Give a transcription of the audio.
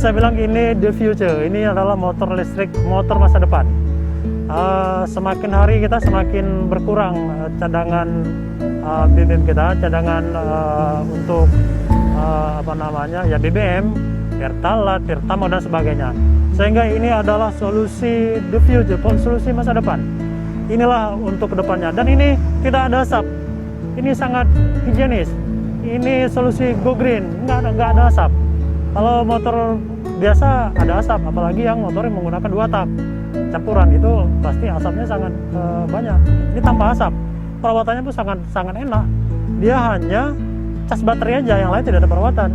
saya bilang ini the future. Ini adalah motor listrik, motor masa depan. Semakin hari kita semakin berkurang cadangan BBM kita, cadangan untuk BBM, Pertalite, Pertamax dan sebagainya. Sehingga ini adalah solusi the future, solusi masa depan. Inilah untuk kedepannya. Dan ini tidak ada asap. Ini sangat higienis. Ini solusi go green, nggak ada asap. Kalau motor biasa ada asap, apalagi yang motor yang menggunakan 2 tak campuran, itu pasti asapnya sangat banyak. Ini tanpa asap, perawatannya pun sangat enak. Dia hanya cas baterai aja, yang lain tidak ada perawatan.